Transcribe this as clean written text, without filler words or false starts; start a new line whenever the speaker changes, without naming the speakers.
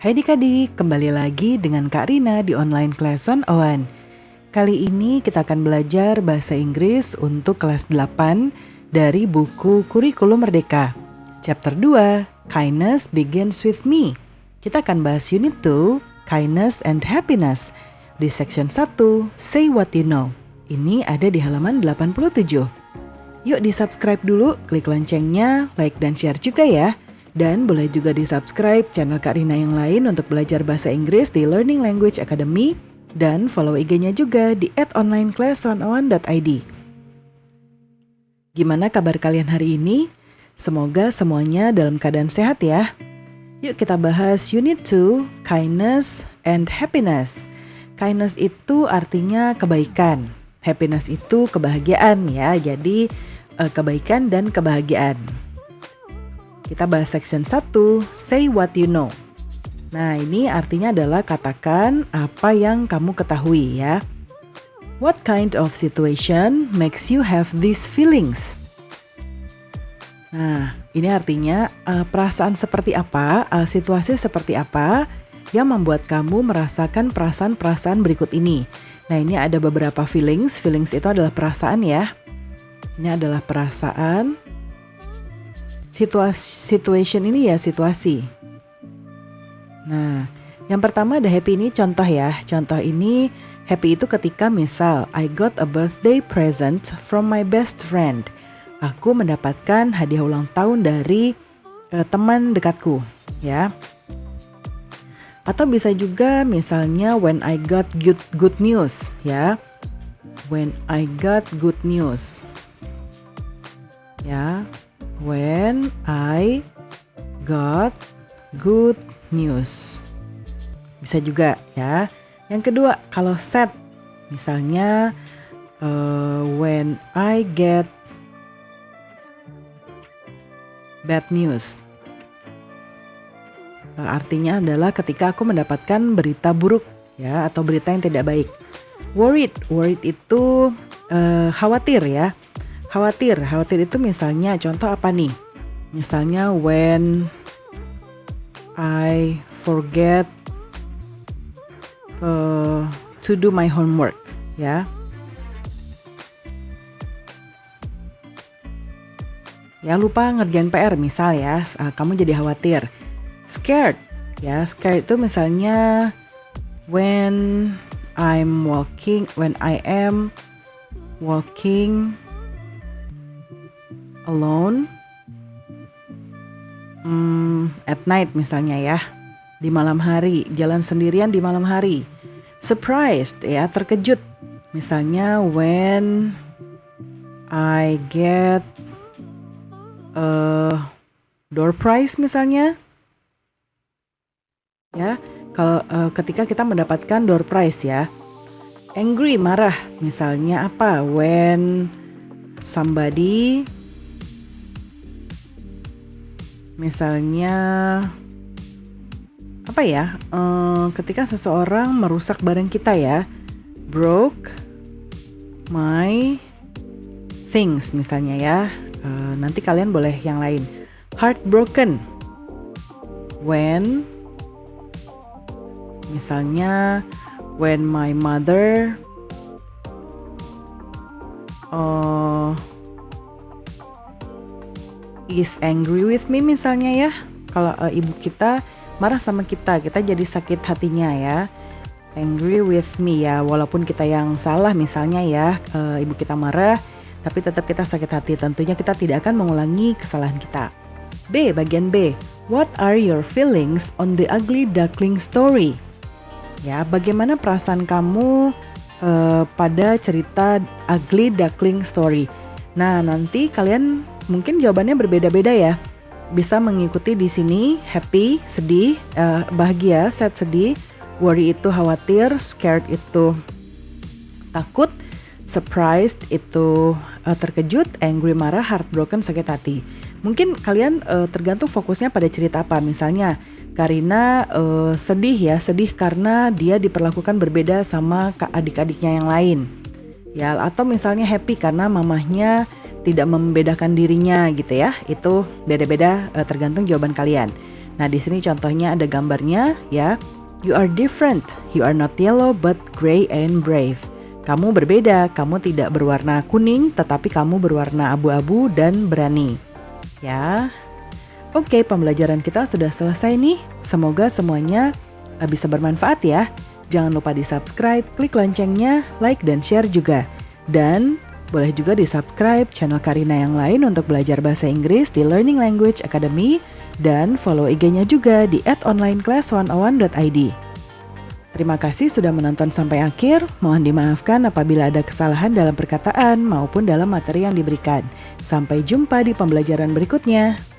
Hai adik-adik, kembali lagi dengan Kak Rina di online class 101. Kali ini kita akan belajar bahasa Inggris untuk kelas 8 dari buku Kurikulum Merdeka. Chapter 2, Kindness Begins With Me. Kita akan bahas unit 2, Kindness and Happiness. Di section 1, Say What You Know. Ini ada di halaman 87. Yuk di-subscribe dulu, klik loncengnya, like dan share juga ya. Dan boleh juga di-subscribe channel Kak Rina yang lain untuk belajar bahasa Inggris di Learning Language Academy. Dan follow IG-nya juga di @onlineclass101.id. Gimana kabar kalian hari ini? Semoga semuanya dalam keadaan sehat ya. Yuk kita bahas Unit 2, Kindness and Happiness. Kindness itu artinya kebaikan. Happiness itu kebahagiaan ya. Jadi kebaikan dan kebahagiaan. Kita bahas section 1, Say What You Know. Nah, ini artinya adalah katakan apa yang kamu ketahui ya. What kind of situation makes you have these feelings? Nah, ini artinya perasaan seperti apa, situasi seperti apa yang membuat kamu merasakan perasaan-perasaan berikut ini. Nah, ini ada beberapa feelings. Feelings itu adalah perasaan ya. Ini adalah perasaan. Situation ini ya situasi. Nah, yang pertama ada happy, ini contoh ya. Contoh ini happy itu ketika misal I got a birthday present from my best friend. Aku mendapatkan hadiah ulang tahun dari teman dekatku ya. Atau bisa juga misalnya when I got good news ya. When I got good news. Ya. When I got good news. Bisa juga ya. Yang kedua, kalau sad, misalnya when I get bad news. Artinya adalah ketika aku mendapatkan berita buruk ya, atau berita yang tidak baik. Worried itu khawatir ya. Khawatir itu misalnya contoh apa nih? Misalnya when I forget to do my homework ya. Ya lupa ngerjain PR misal ya, kamu jadi khawatir. Scared ya, scared itu misalnya when I am walking alone at night misalnya ya, di malam hari, jalan sendirian di malam hari. Surprised ya, terkejut, misalnya when I get a door prize misalnya ya, kalau ketika kita mendapatkan door prize ya. Angry, marah, misalnya apa, when somebody, misalnya apa ya, ketika seseorang merusak barang kita ya, broke my things misalnya ya. Nanti kalian boleh yang lain. Heartbroken, when misalnya when my mother is angry with me misalnya ya. Kalau ibu kita marah sama kita jadi sakit hatinya ya. Angry with me ya, walaupun kita yang salah misalnya ya, ibu kita marah tapi tetap kita sakit hati. Tentunya kita tidak akan mengulangi kesalahan kita. B, bagian B. What are your feelings on the ugly duckling story? Ya, bagaimana perasaan kamu pada cerita ugly duckling story? Nah, nanti kalian mungkin jawabannya berbeda-beda ya. Bisa mengikuti di sini happy, sedih, bahagia, sad, sedih, worry itu khawatir, scared itu takut, surprised itu terkejut, angry marah, heartbroken sakit hati. Mungkin kalian tergantung fokusnya pada cerita apa. Misalnya Karina sedih ya, sedih karena dia diperlakukan berbeda sama adik-adiknya yang lain. Ya, atau misalnya happy karena mamahnya tidak membedakan dirinya gitu ya. Itu beda-beda tergantung jawaban kalian. Nah, di sini contohnya ada gambarnya ya. You are different. You are not yellow but gray and brave. Kamu berbeda, kamu tidak berwarna kuning tetapi kamu berwarna abu-abu dan berani. Ya. Oke, pembelajaran kita sudah selesai nih. Semoga semuanya bisa bermanfaat ya. Jangan lupa di-subscribe, klik loncengnya, like dan share juga. Dan boleh juga di-subscribe channel Karina yang lain untuk belajar bahasa Inggris di Learning Language Academy dan follow IG-nya juga di @onlineclass101.id. Terima kasih sudah menonton sampai akhir. Mohon dimaafkan apabila ada kesalahan dalam perkataan maupun dalam materi yang diberikan. Sampai jumpa di pembelajaran berikutnya.